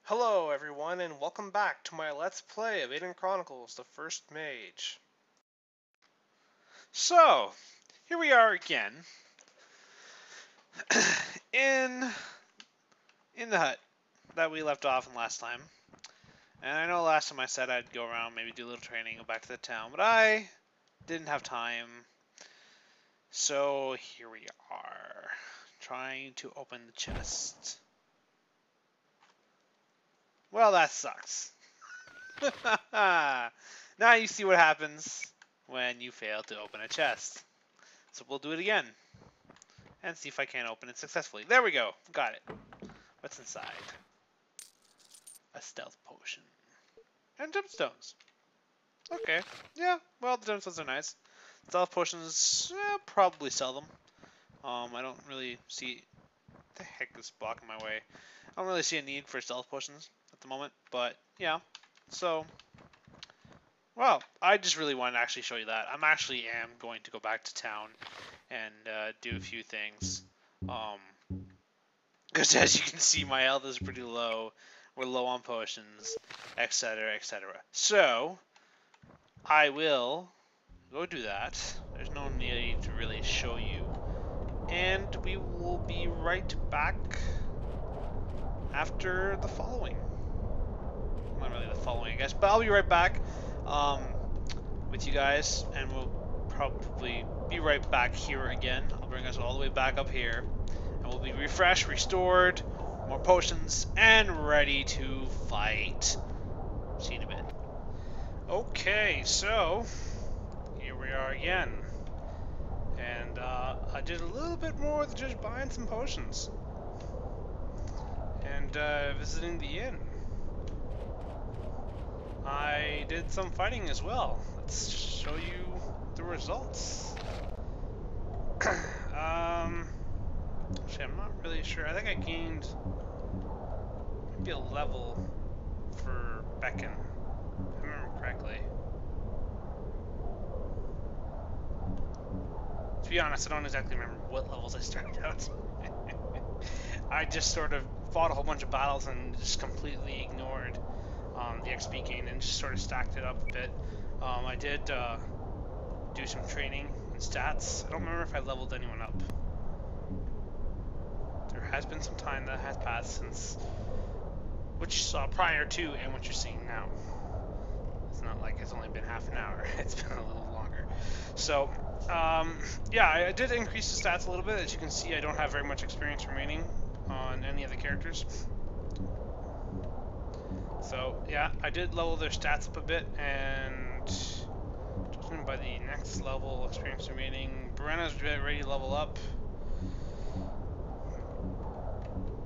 Hello everyone and welcome back to my Let's Play of Aidyn Chronicles, the first Mage. So, here we are again, in the hut that we left off in last time. And I know last time I said I'd go around, maybe do a little training, go back to the town, but I didn't have time. So here we are, trying to open the chest. Well, that sucks. Now you see what happens when you fail to open a chest. So we'll do it again. And see if I can open it successfully. There we go. Got it. What's inside? A stealth potion. And gemstones. Okay. Yeah, well, the gemstones are nice. Stealth potions, probably sell them. I don't really see... What the heck is blocking my way? I don't really see a need for stealth potions at the moment. But, yeah. So... Well, I just really wanted to actually show you that. I'm going to go back to town and do a few things. Because as you can see, my health is pretty low. We're low on potions, etc., etc. So, I will go do that. There's no need to really show you. And we will be right back after the following. Not really the following, I guess, but I'll be right back with you guys, and we'll probably be right back here again. I'll bring us all the way back up here, and we'll be refreshed, restored, more potions, and ready to fight. See you in a bit. Okay, so here we are again, and I did a little bit more than just buying some potions and visiting the inn. I did some fighting as well. Let's show you the results. Actually, I'm not really sure. I think I gained maybe a level for Beacon, if I remember correctly. To be honest, I don't exactly remember what levels I started out. I just sort of fought a whole bunch of battles and just completely ignored the XP gain and just sort of stacked it up a bit. I did do some training and stats. I don't remember if I leveled anyone up. There has been some time that has passed since what you saw prior to and what you're seeing now. It's not like it's only been half an hour. It's been a little longer. So, yeah, I did increase the stats a little bit. As you can see, I don't have very much experience remaining on any of the characters. So, yeah, I did level their stats up a bit, and judging by the next level experience remaining, Brenna's ready to level up.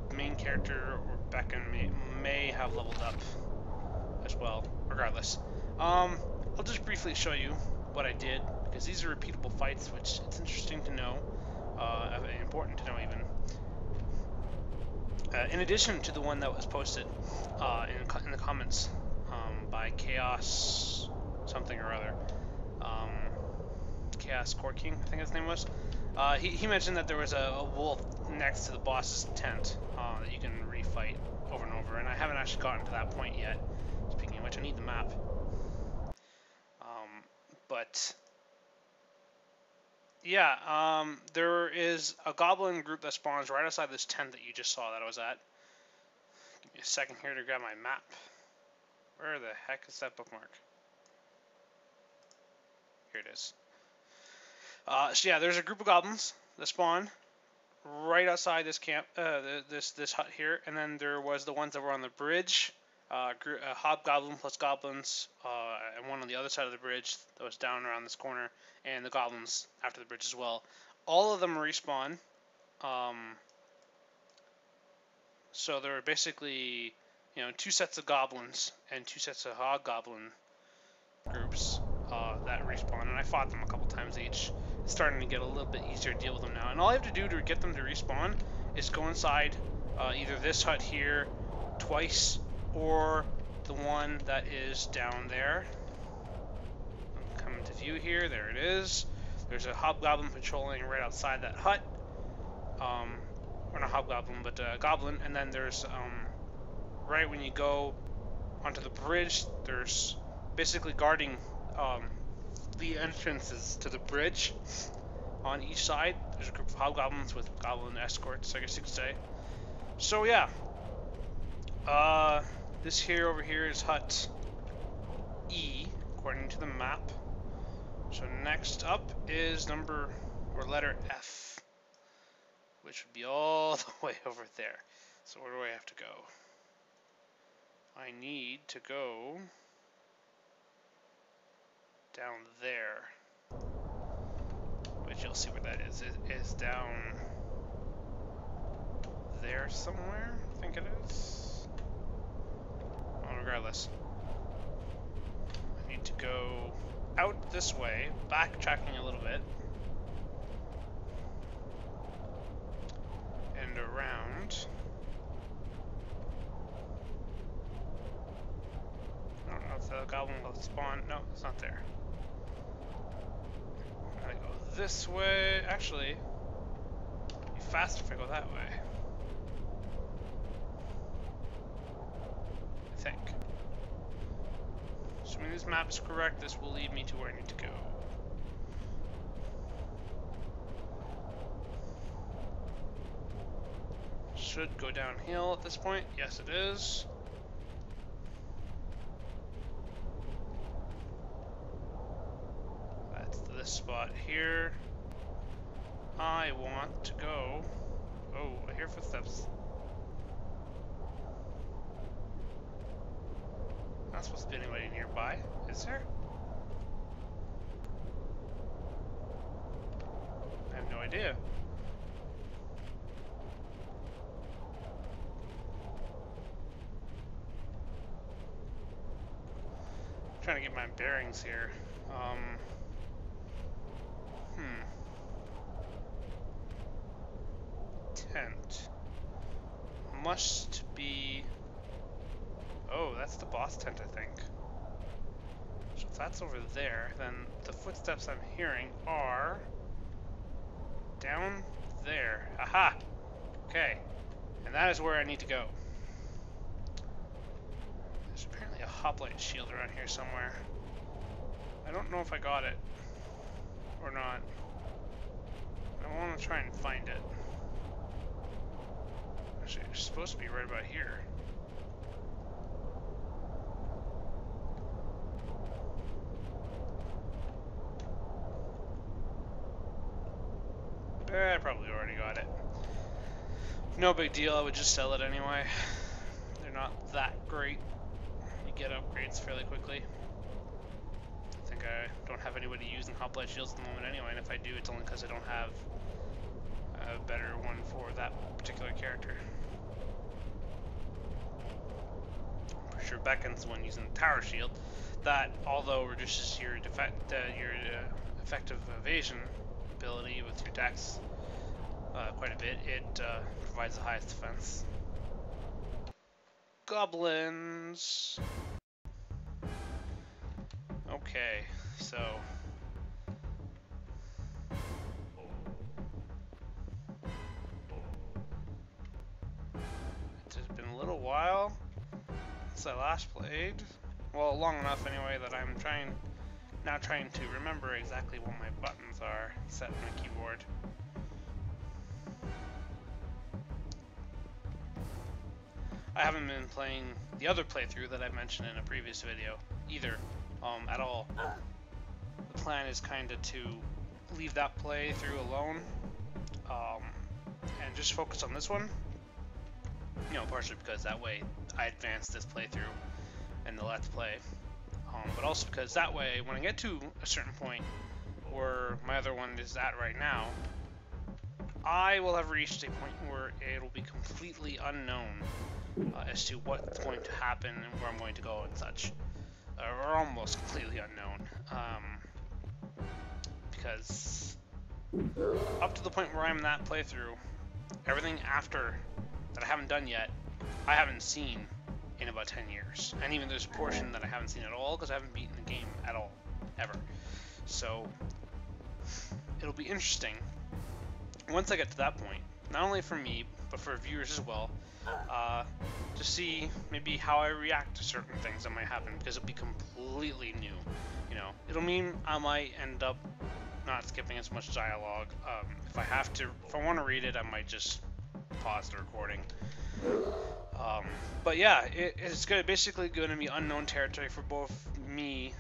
The main character, or Beacon, may have leveled up as well, regardless. I'll just briefly show you what I did, because these are repeatable fights, which it's interesting to know, important to know even. In addition to the one that was posted in the comments by Chaos something or other, Chaos Core King, I think his name was. He mentioned that there was a wolf next to the boss's tent that you can refight over and over, and I haven't actually gotten to that point yet. Speaking of which, I need the map. But yeah, there is a goblin group that spawns right outside this tent that you just saw that I was at. Give me a second here to grab my map. Where the heck is that bookmark? Here it is. So yeah, there's a group of goblins that spawn right outside this camp, this hut here, and then there was the ones that were on the bridge. Hobgoblin plus goblins, and one on the other side of the bridge that was down around this corner, and the goblins after the bridge as well. All of them respawn. So there were basically, two sets of goblins and two sets of hobgoblin groups that respawn, and I fought them a couple times each. It's starting to get a little bit easier to deal with them now, and all I have to do to get them to respawn is go inside either this hut here twice, or the one that is down there. Come into view here, there it is. There's a hobgoblin patrolling right outside that hut. Or not hobgoblin, but goblin, and then there's right when you go onto the bridge, there's basically guarding the entrances to the bridge on each side. There's a group of hobgoblins with goblin escorts, I guess you could say. So yeah, this here over here is hut E, according to the map. So next up is letter F, which would be all the way over there. So where do I have to go? I need to go down there, which you'll see where that is. It is down there somewhere, I think it is. Well, regardless, I need to go out this way, backtracking a little bit, and around. I don't know if the goblin will spawn. No, it's not there. I go this way. Actually, it'd be faster if I go that way. I think. Assuming this map is correct, this will lead me to where I need to go. Should go downhill at this point. Yes, it is. That's this spot here. I want to go. Oh, I hear footsteps. Not supposed to be anybody nearby, is there? I have no idea. I'm trying to get my bearings here. Tent. Must be... Oh, that's the boss tent, I think. So if that's over there, then the footsteps I'm hearing are... down there. Aha! Okay. And that is where I need to go. There's apparently a hoplite shield around here somewhere. I don't know if I got it or not. I want to try and find it. Actually, it's supposed to be right about here. I probably already got it. No big deal, I would just sell it anyway. They're not that great. You get upgrades fairly quickly. I think I don't have anybody using hoplite shields at the moment anyway, and if I do, it's only because I don't have a better one for that particular character. I'm pretty sure Beckon's the one using the tower shield. That, although reduces your effective evasion ability with your dex quite a bit, it provides the highest defense. Goblins! Okay, so... It has been a little while since I last played. Well, long enough anyway that I'm now trying to remember exactly what my buttons are set on my keyboard. I haven't been playing the other playthrough that I mentioned in a previous video either, at all. The plan is kinda to leave that playthrough alone, and just focus on this one. You know, partially because that way I advance this playthrough and the Let's Play, but also because that way, when I get to a certain point where my other one is at right now, I will have reached a point where it will be completely unknown as to what's going to happen and where I'm going to go and such, or almost completely unknown, because up to the point where I'm in that playthrough, everything after that I haven't done yet, I haven't seen in about 10 years. And even there's a portion that I haven't seen at all because I haven't beaten the game at all, ever. So, it'll be interesting once I get to that point, not only for me, but for viewers as well, to see maybe how I react to certain things that might happen, because it'll be completely new. You know, it'll mean I might end up not skipping as much dialogue. If I want to read it, I might just pause the recording. But yeah, it's basically going to be unknown territory for both me.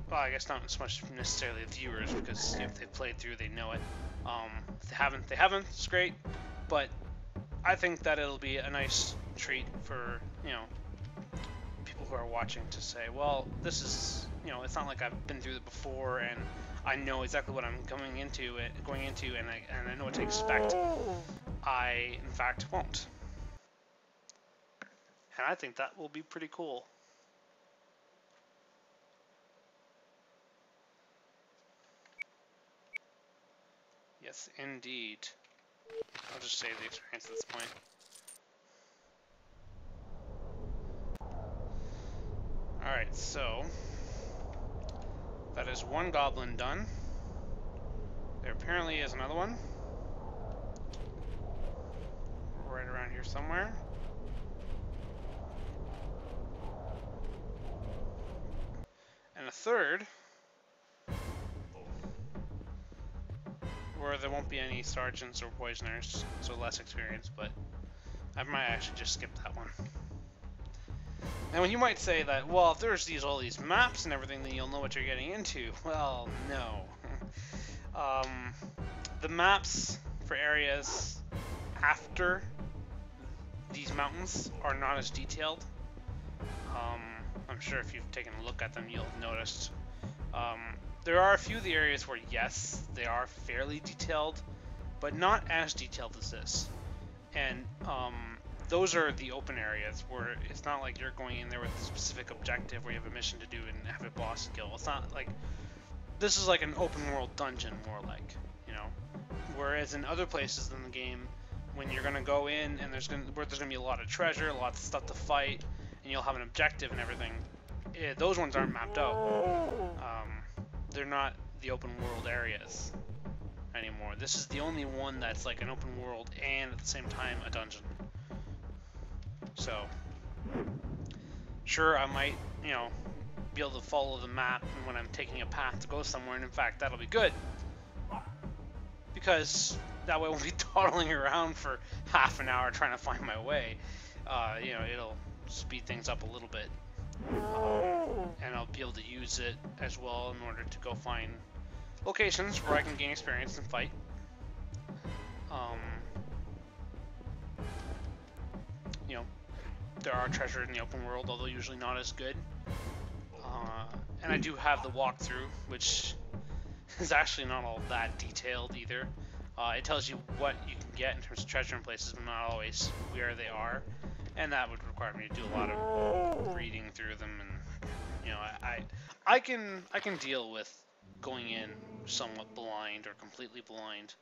Well, I guess not as much necessarily viewers, because if they played through, they know it. If they haven't. It's great, but I think that it'll be a nice treat for, you know, people who are watching to say, well, this is, you know, it's not like I've been through it before and I know exactly what I'm going into, and I know what to expect. I, in fact, won't. And I think that will be pretty cool. Yes, indeed. I'll just save the experience at this point. Alright, so that is one goblin done. There apparently is another one. Right around here somewhere. And a third, where there won't be any sergeants or poisoners, so less experience, but I might actually just skip that one. And you might say that, well, if there's all these maps and everything, then you'll know what you're getting into. Well, no. The maps for areas after these mountains are not as detailed. I'm sure if you've taken a look at them, you'll have noticed. There are a few of the areas where, yes, they are fairly detailed, but not as detailed as this. And those are the open areas where it's not like you're going in there with a specific objective where you have a mission to do and have a boss kill. It's not like, this is like an open world dungeon, more like, you know. Whereas in other places in the game, when you're gonna go in and there's gonna be a lot of treasure, lots of stuff to fight, and you'll have an objective and everything, those ones aren't mapped out. They're not the open world areas anymore. This is the only one that's like an open world and at the same time a dungeon. So, sure, I might, you know, be able to follow the map when I'm taking a path to go somewhere, and in fact, that'll be good. Because that way I won't be dawdling around for half an hour trying to find my way. You know, it'll speed things up a little bit. And I'll be able to use it as well in order to go find locations where I can gain experience and fight. You know, there are treasure in the open world, although usually not as good. And I do have the walkthrough, which is actually not all that detailed either. It tells you what you can get in terms of treasure in places, but not always where they are. And that would require me to do a lot of reading through them, and you know, I can deal with going in somewhat blind or completely blind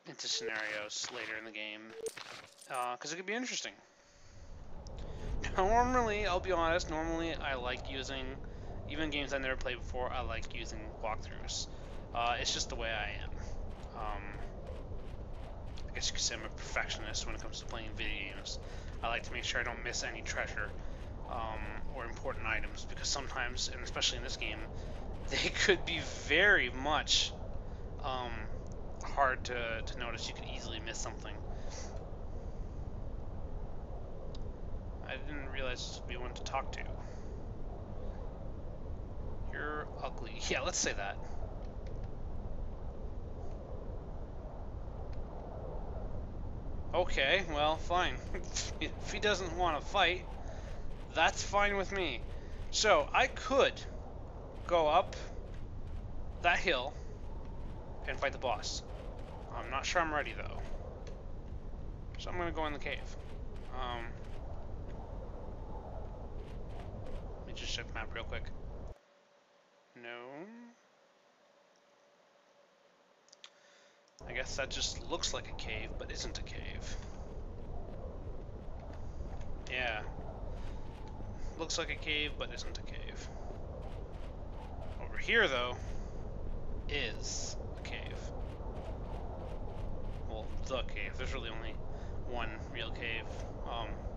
into scenarios later in the game, because it could be interesting. Normally, I'll be honest, I like using, even games I've never played before, I like using walkthroughs. It's just the way I am. I guess you could say I'm a perfectionist when it comes to playing video games. I like to make sure I don't miss any treasure or important items, because sometimes, and especially in this game, they could be very much hard to notice. You could easily miss something. I didn't realize this would be one to talk to. You're ugly. Yeah, let's say that. Okay, well, fine. If he doesn't want to fight, that's fine with me. So, I could go up that hill and fight the boss. I'm not sure I'm ready, though. So I'm going to go in the cave. Let me just check the map real quick. No. I guess that just looks like a cave, but isn't a cave. Yeah. Looks like a cave, but isn't a cave. Over here, though, is a cave. Well, the cave. There's really only one real cave,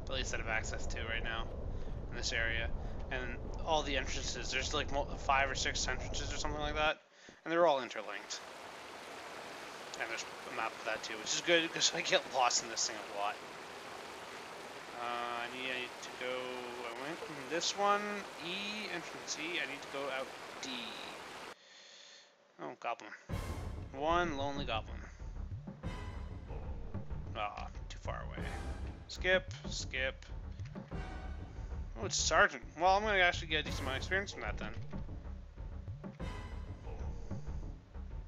at least that I have access to right now in this area. And all the entrances, there's like 5 or 6 entrances or something like that, and they're all interlinked. And there's a map of that too, which is good because I get lost in this thing a lot. I need to go, I went from this one, E, entrance E, I need to go out D. Oh, goblin. One lonely goblin. Ah, too far away. Skip, skip. Oh, it's Sergeant. Well, I'm gonna actually get a decent amount of experience from that then.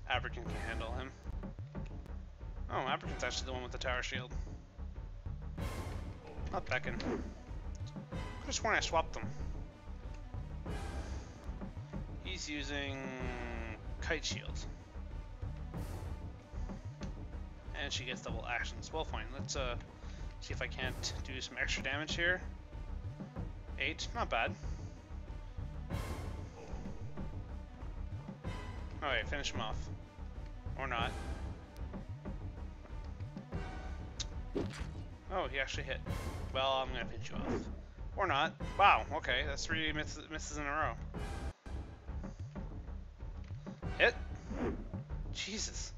Aberkin can handle him. Oh, Aberkin's actually the one with the tower shield. Not Beacon. I could have sworn I swapped them. He's using kite shield. And she gets double actions. Well, fine. Let's see if I can't do some extra damage here. 8, not bad. Alright, finish him off. Or not. Oh, he actually hit. Well, I'm gonna pinch you off. Or not. Wow, okay, that's 3 misses in a row. Hit? Jesus.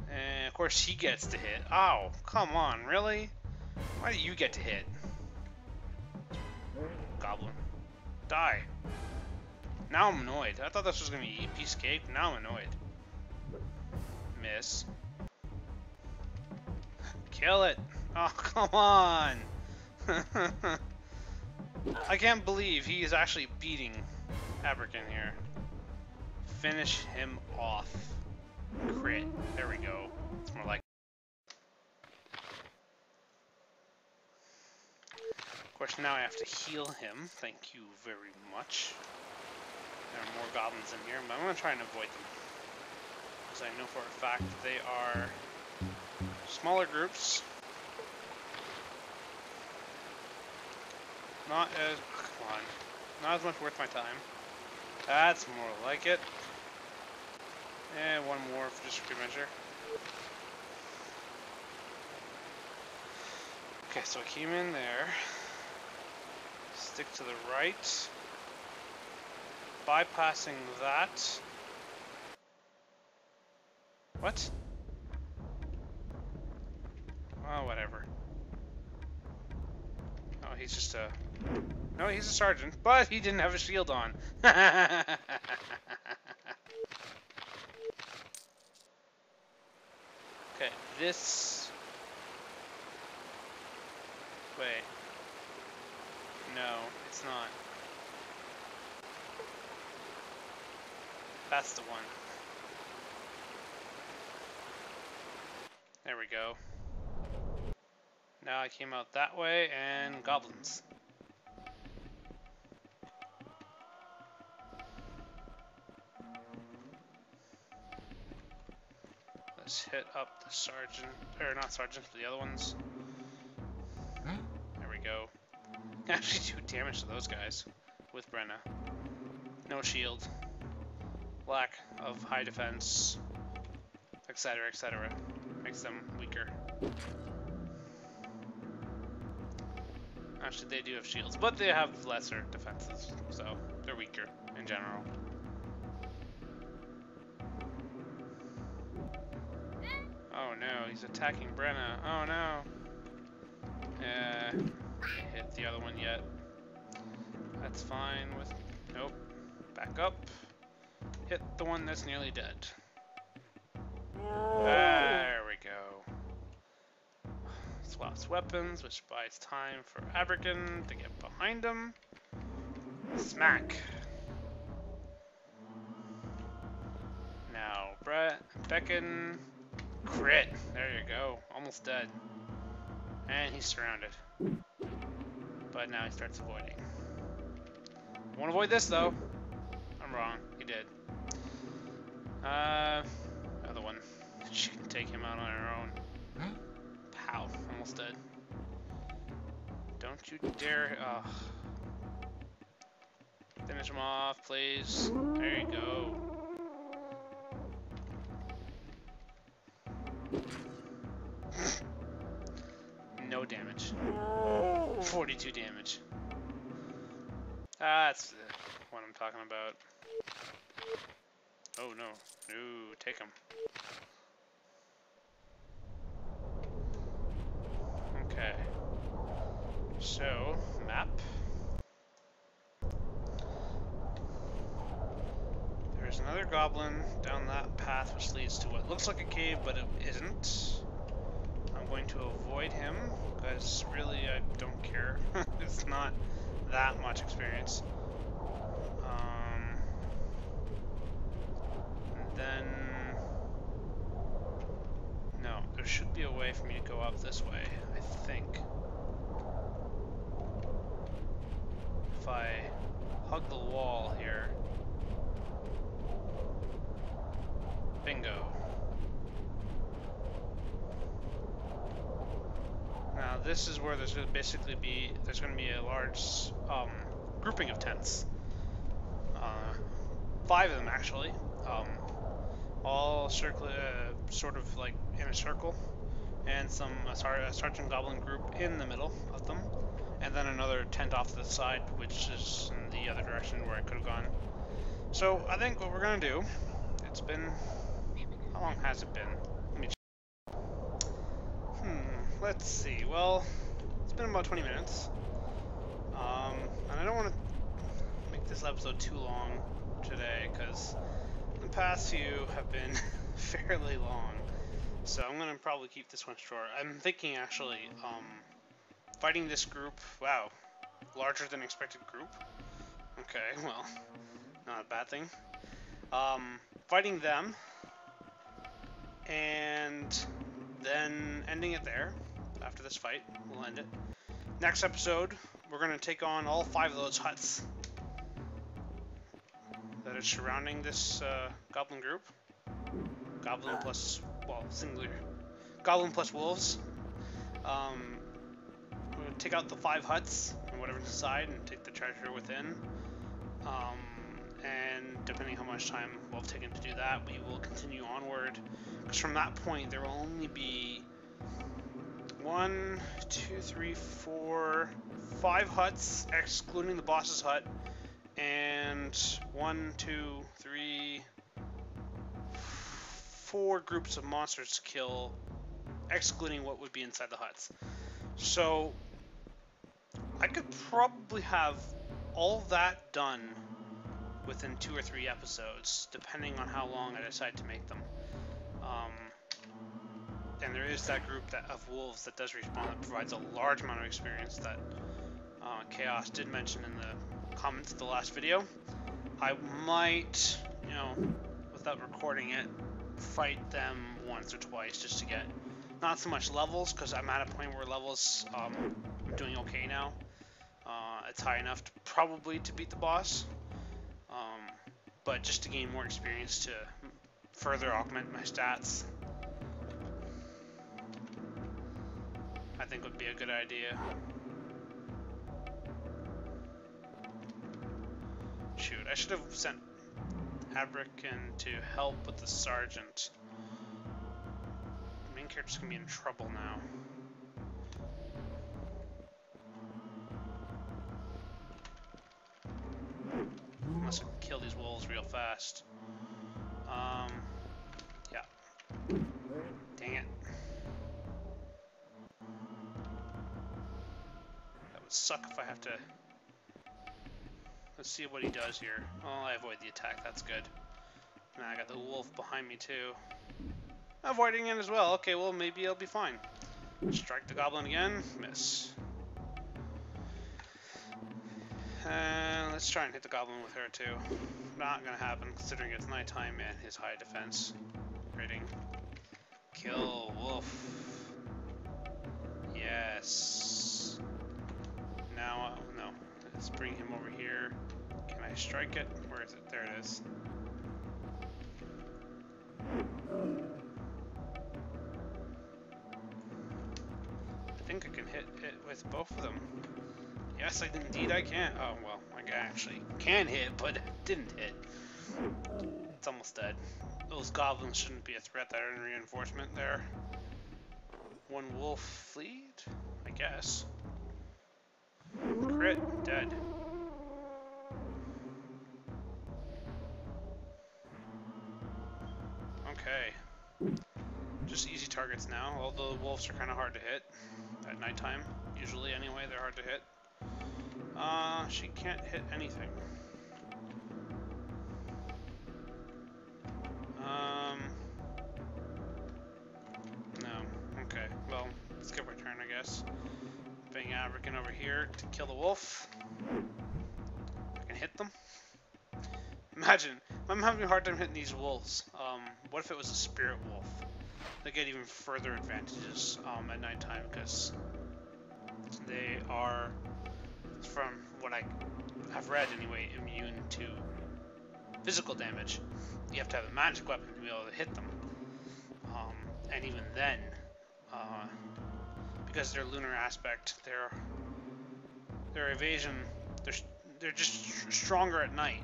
And of course he gets to hit. Ow, come on, really? Why do you get to hit? Goblin. Die. Now I'm annoyed. I thought this was gonna be a piece of cake. Now I'm annoyed. Miss. Kill it. Oh, come on. I can't believe he is actually beating Aberkin here. Finish him off. Crit. There we go. It's more like. Of course, now I have to heal him. Thank you very much. There are more goblins in here, but I'm going to try and avoid them. Because I know for a fact that they are smaller groups. Not as... come on. Not as much worth my time. That's more like it. And one more for just good measure. Okay, so I came in there. Stick to the right. Bypassing that. What? Oh, whatever. Oh, he's just a... no, he's a sergeant, but he didn't have a shield on. Okay, this... wait. No, it's not. That's the one. There we go. Now I came out that way, and goblins. Let's hit up the sergeant, or not sergeant, but the other ones. There we go. Actually do damage to those guys with Brenna. No shield. Lack of high defense, etc., etc. Makes them weaker. Actually, they do have shields, but they have lesser defenses, so they're weaker in general. Oh no, he's attacking Brenna. Oh no. Can't hit the other one yet. That's fine with... nope. Back up. Hit the one that's nearly dead. There we go. Swaps weapons, which buys time for Aberkin to get behind him. Smack. Now, Beacon. Crit. There you go. Almost dead. And he's surrounded. But now he starts avoiding. Won't avoid this though. I'm wrong. He did. Other one. She can take him out on her own. Pow. Almost dead. Don't you dare. Finish him off, please. There you go. No damage. 42 damage. That's what I'm talking about. Oh no. No, take him. Okay. So, map. There's another goblin down that path which leads to what looks like a cave, but it isn't. I'm going to avoid him, because really I don't care. It's not that much experience. And then... No, there should be a way for me to go up this way, I think. If I hug the wall here. Bingo. Now this is where there's going to basically be, there's going to be a large grouping of tents. 5 of them actually, all sort of like in a circle, and a sergeant goblin group in the middle of them, and then another tent off to the side, which is in the other direction where I could have gone. So I think what we're going to do, it's been, how long has it been? Let me check. Let's see, well, it's been about 20 minutes. And I don't want to make this episode too long today, because the past few have been fairly long. So I'm going to probably keep this one short. I'm thinking actually, fighting this group, wow, larger than expected group. Okay, well, not a bad thing. Fighting them, and then ending it there. After this fight, we'll end it. Next episode, we're going to take on all 5 of those huts that are surrounding this goblin group. Goblin plus, well, singular. Goblin plus wolves. We're going to take out the 5 huts and whatever's inside and take the treasure within. And depending how much time we'll have taken to do that, we will continue onward. Because from that point, there will only be 1, 2, 3, 4, 5 huts, excluding the boss's hut, and 1, 2, 3, 4 groups of monsters to kill, excluding what would be inside the huts. So I could probably have all that done within 2 or 3 episodes, depending on how long I decide to make them. And there is that group of wolves that does respawn that provides a large amount of experience that Chaos did mention in the comments of the last video. I might, without recording it, fight them once or twice just to get not so much levels, because I'm at a point where levels, I'm doing okay now. It's high enough probably to beat the boss, but just to gain more experience to further augment my stats, I think would be a good idea. Shoot, I should have sent Abric in to help with the sergeant. The main character's gonna be in trouble now. Unless I can kill these wolves real fast. Yeah. Dang it. That would suck if I have to... Let's see what he does here. Oh, I avoid the attack, that's good. Now I got the wolf behind me too. Avoiding it as well. Okay, well maybe it'll be fine. Strike the goblin again. Miss. And let's try and hit the goblin with her too. Not gonna happen considering it's nighttime and his high defense rating. Kill wolf. Yes. Now, no. Let's bring him over here. Can I strike it? Where is it? There it is. I think I can hit it with both of them. Yes, indeed I can. Oh, well, I actually can hit, but it didn't hit. It's almost dead. those goblins shouldn't be a threat. That are in reinforcement there. One wolf fleet, I guess. Crit, dead. Okay. Just easy targets now, although the wolves are kind of hard to hit at nighttime. Usually, anyway, they're hard to hit. She can't hit anything. No. Okay, well, skip our turn, I guess. Being African over here to kill the wolf. I can hit them. Imagine, I'm having a hard time hitting these wolves. What if it was a spirit wolf? They get even further advantages at nighttime because they are, from what I have read anyway, immune to physical damage. You have to have a magic weapon to be able to hit them. And even then, because their lunar aspect, their evasion, they're just stronger at night,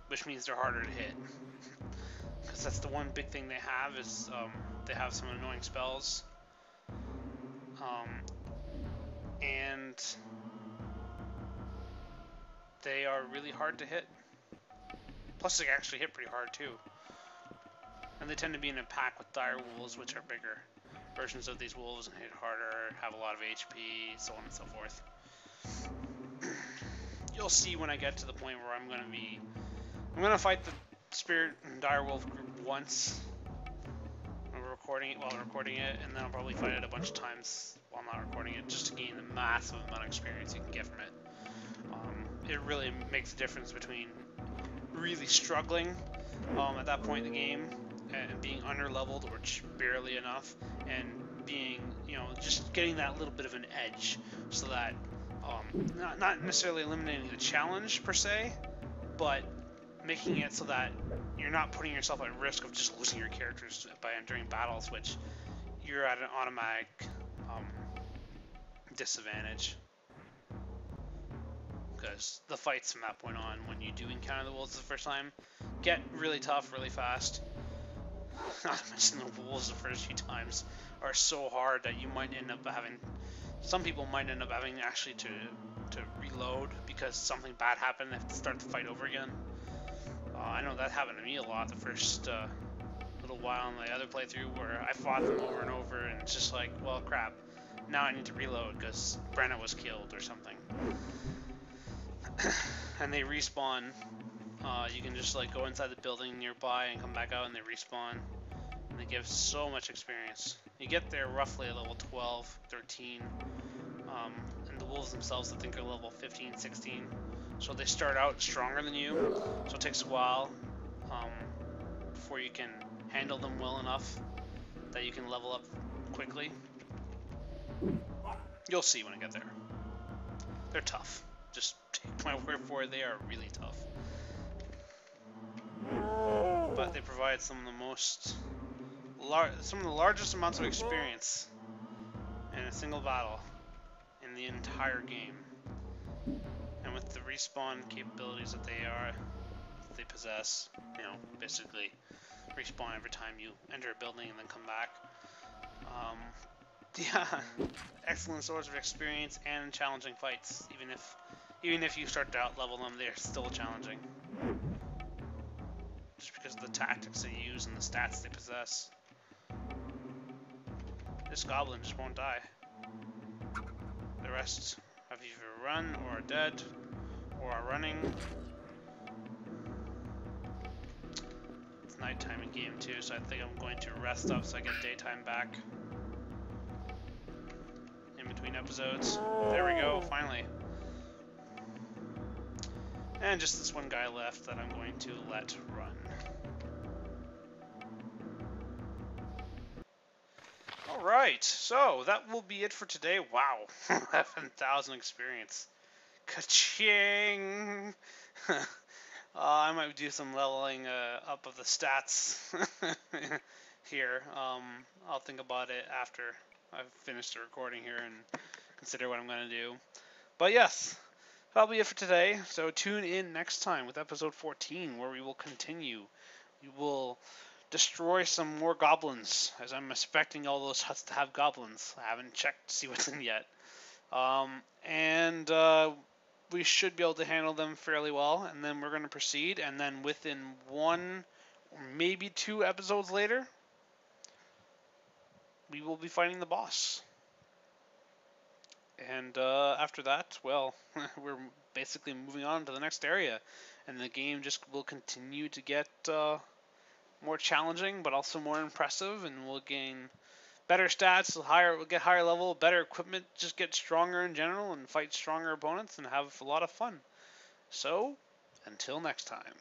which means they're harder to hit. Because that's the one big thing they have is they have some annoying spells, and they are really hard to hit. Plus, they actually hit pretty hard too. And they tend to be in a pack with dire wolves, which are bigger versions of these wolves and hit harder, have a lot of HP, so on and so forth. You'll see when I get to the point where I'm gonna fight the spirit and dire wolf group once while recording it, and then I'll probably fight it a bunch of times while not recording it, just to gain the massive amount of experience you can get from it. It really makes a difference between really struggling at that point in the game and being under-leveled or barely enough, and being, just getting that little bit of an edge, so that not necessarily eliminating the challenge per se, but making it so that you're not putting yourself at risk of just losing your characters by entering battles, which you're at an automatic disadvantage. Because the fights from that point on, when you do encounter the wolves the first time, get really tough really fast. Not to mention the wolves the first few times are so hard that you might end up having, some people might end up having actually to reload because something bad happened. They have to start the fight over again. I know that happened to me a lot the first little while in the other playthrough, where I fought them over and over, and it's just like, well, crap, now I need to reload because Brenna was killed or something. And they respawn. You can just like go inside the building nearby and come back out, and they respawn. And they give so much experience. You get there roughly at level 12, 13. And the wolves themselves, I think, are level 15, 16. So they start out stronger than you. So it takes a while before you can handle them well enough that you can level up quickly. You'll see when I get there. They're tough. Just take my word for it, they are really tough. But they provide some of the largest amounts of experience in a single battle in the entire game. And with the respawn capabilities that they possess, basically respawn every time you enter a building and then come back. Yeah, excellent source of experience and challenging fights. Even if you start to outlevel them, they're still challenging. Just because of the tactics they use and the stats they possess. This goblin just won't die. The rest have either run or are dead or are running. It's nighttime in game 2, so I think I'm going to rest up so I get daytime back in between episodes. There we go, finally. And just this one guy left that I'm going to let run. Alright, so that will be it for today. Wow, 11,000 experience. Ka-ching! I might do some leveling up of the stats here. I'll think about it after I've finished the recording here and consider what I'm going to do. But yes, that'll be it for today. So tune in next time with episode 14, where we will continue You will destroy some more goblins, as I'm expecting all those huts to have goblins. I haven't checked to see what's in yet. And we should be able to handle them fairly well, and then we're going to proceed, and then within one or maybe 2 episodes later, we will be fighting the boss. And after that, well, we're basically moving on to the next area, and the game just will continue to get more challenging, but also more impressive, and we'll gain better stats, we'll get higher level, better equipment, just get stronger in general, and fight stronger opponents, and have a lot of fun. So, until next time.